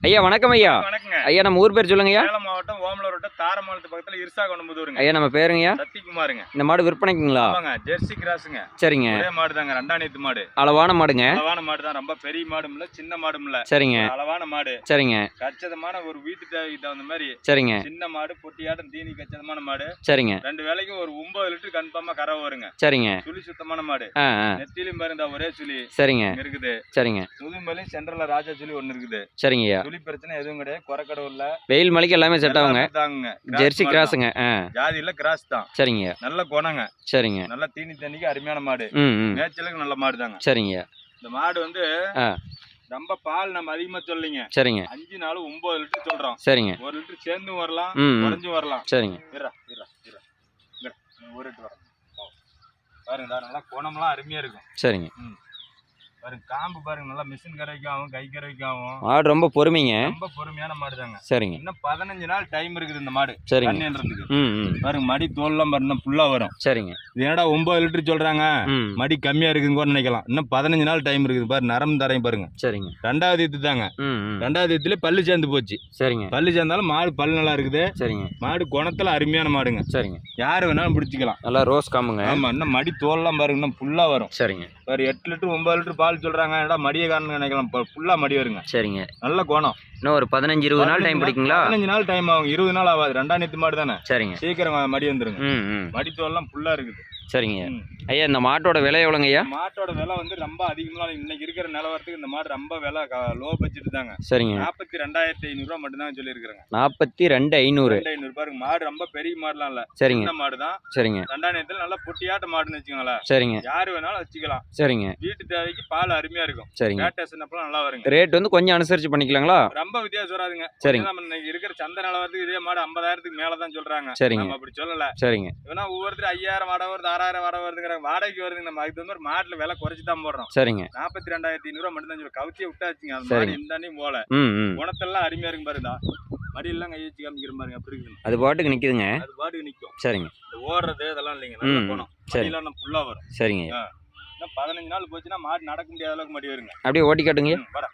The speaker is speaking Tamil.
ஐயா வணக்கம் ஐயா. வணக்கங்க ஐயா நம்ம ஊர் பேர் சொல்லுங்க ஐயா. சேலம் மாவட்டம் ஓமலூர் வட்டம் தாரமங்கலத்து பக்கத்துல இருசாகொண்டம்புதூருங்க. ஐயா நம்ம பேருங்கய்யா சத்திக்குமாருங்க. இந்த மாடு விற்பனைக்குங்களா? ஆமாங்க, ஜெர்சி கிராஸுங்க. சரிங்க. ஒரே மாடு தாங்க, ரெண்டாணியத்து மாடு. அளவான மாடுங்க. அளவான மாடு தான், ரொம்ப பெரிய மாடும் இல்ல சின்ன மாடும் இல்ல. சரிங்க. அளவான மாடு. சரிங்க. கச்சிதமான ஒரு வீட்டு தேவைக்கு தகுந்த மாதிரி. சரிங்க. சின்ன மாடு, பொட்டியாட்டம் தீனி கச்சிதமான மாடு. சரிங்க. 2 வேளைக்கு ஒரு 9 லிட்டர் கன்ஃபார்மா கறவை வருங்க. சரிங்க. சுழி சுத்தமான மாடு. நெத்தியிலும் பாருங்க ஒரே சுழி. சரிங்க இருக்குது. சரிங்க. முதுமலையும் சென்ட்ரல்ல ராஜா சுழி ஒன்னு இருக்குது. சரிங்கய்யா. சுழி பிரச்சனை எதுவும் கிடையாது, குறைக்கடவு இல்ல. வெயில் மலைக்கு எல்லாமே செட் ஆகுங்க. ஜெர்சி கிராஸுங்க. ஜாதியில கிராஸ் தான். சரிங்க. நல்ல குணங்க. சரிங்க. நல்ல தீனி தண்ணிக்கு அருமையான மாடு. மேய்ச்சலுக்கு நல்ல மாடு தாங்க. சரிங்க. இந்த மாடு வந்து ரொம்ப பால் நம்ம அதிகமா சொல்லிங்க. சரிங்க. 5 நாள் 9 லிட்டர் சொல்றோம். சரிங்க. 1 லிட்டர் சேர்ந்து வரலாம், குறைஞ்சும் வரலாம். சரிங்க. ஒரு லிட்டர் வரும் பாருங்க, நல்லா குணம்லாம் அருமையா இருக்கும். சரிங்க. பாருங்க காம்பு பாருங்க, நல்லா மிஷின் கரைக்கும் ஆகும், கை கரைக்கும் ஆகும். மாடு ரொம்ப பொறுமைங்க. ரொம்ப பொறுமையான மாடு தாங்க. சரிங்க. இன்னும் 15 நாள் டைம் இருக்குது இந்த மாடு. சரிங்க. பாருங்க மடி தோல்லாம் பாருங்க ஃபுல்லா வரும். சரிங்க. இது என்னடா 9 லிட்டர் சொல்றாங்க, மடி கம்மியா இருக்குன்னு நினைக்கலாம். இன்னும் 15 நாள் டைம் இருக்குது பாரு, நரம் தரையும் பாருங்க. சரிங்க. 2வது ஈத்து தாங்க. 2வது ஈத்துல பல்லு சேர்ந்து போச்சு. சரிங்க. பல்லு சேர்ந்தாலும் மாடு பல்லு நல்லா இருக்குது. சரிங்க. மாடு குணத்துல அருமையான மாடுங்க. சரிங்க. யாரு வேணாலும் பிடிச்சிக்கலாம். நல்லா ரோஸ் காம்புங்க. ஆமா, இன்னும் மடி தோல்லாம் பாருங்க, இன்னும் ஃபுல்லா வரும். சரிங்க. பாரு 8 லிட்டர் 9 லிட்டர் பால் சொல்றாங்க, என்னடா மடிய காரணம் நினைக்கலாம். ஃபுல்லா மடி வருங்க. சரிங்க. நல்ல குணம். இன்னும் ஒரு 15-20 நாள் டைம் பிடிக்குங்களா? 15 நாள் டைம் ஆகும், 20 நாள் ஆகாது. 2வது மாடு தானே. சரிங்க. சீக்கிரம் மடி வந்துருங்க. மடி தோல்லாம் ஃபுல்லா இருக்குது. சரிங்க. ஐயா இந்த மாட்டோட விலை எவ்வளோங்க ஐயா? மாட்டோட விலை வந்து ரொம்ப அதிகமா இன்னைக்கு இருக்கிற நிலவரத்துக்கு இந்த மாடு ரொம்ப விலை லோ பட்ஜெட் தாங்க. சரிங்க. 42,500 ரூபா மட்டும் தான் சொல்லியிருக்காங்க. 42,500 பாருங்க. மாடு ரொம்ப பெரிய மாடுலாம் இல்ல. சரிங்க. சின்ன மாடு தான். சரிங்க. 2வது நல்லா பொட்டியாட்ட மாடுன்னு வச்சுக்கோங்களேன். சரிங்க. யாரு வேணாலும் வச்சுக்கலாம். சரிங்க. வீட்டு தேவைக்கு பால் அருமையா இருக்கும். சரிங்க. ரேட்டேஷன் நல்லா வருங்க. ரேட் வந்து கொஞ்சம் அனுசரிச்சு பண்ணிக்கலாங்களா? ரொம்ப வித்தியாசம் வராதுங்க. சரிங்க. நம்ம இன்னைக்கு இருக்கிற சந்தை நிலவரத்துக்கு இதே மாடு 50,000க்கு மேல தான் சொல்றாங்க. சரிங்க. நம்ம அப்படி சொல்லல. சரிங்க. ஏன்னா ஒவ்வொருத்தர் 5,000 வாடகை வருது, 6,000 வாடகை வருதுங்கிற வாடகைக்கு வருதுங்க. நம்ம அதுக்கு தகுந்த மாதிரி மாட்டுல விலை குறைச்சு தான் போடுறோம். சரிங்க. 42,500 ரூபா மட்டும் தான் சொல்லி கவுச்சியை விட்டாச்சுங்க. அது மாதிரி இந்த அண்ணியும் போல குணத்தெல்லாம் அருமையா இருக்கும் பாருங்க. மடி எல்லாம் கை வச்சு காமிக்கிற பாருங்க, அப்படி இருக்கு. அது பாட்டுக்கு நிக்குதுங்க. அது பாட்டுக்கு நிக்கும். சரிங்க. ஓடுறது இதெல்லாம் இல்லைங்க, நல்ல குணம். மடியெல்லாம் ஃபுல்லா வரும். சரிங்க. இன்னும் 15 நாள் போச்சுன்னா மாடு நடக்க முடியாத அளவுக்கு மடி வருங்க. அப்படியே ஓட்டி காட்டுங்க. வர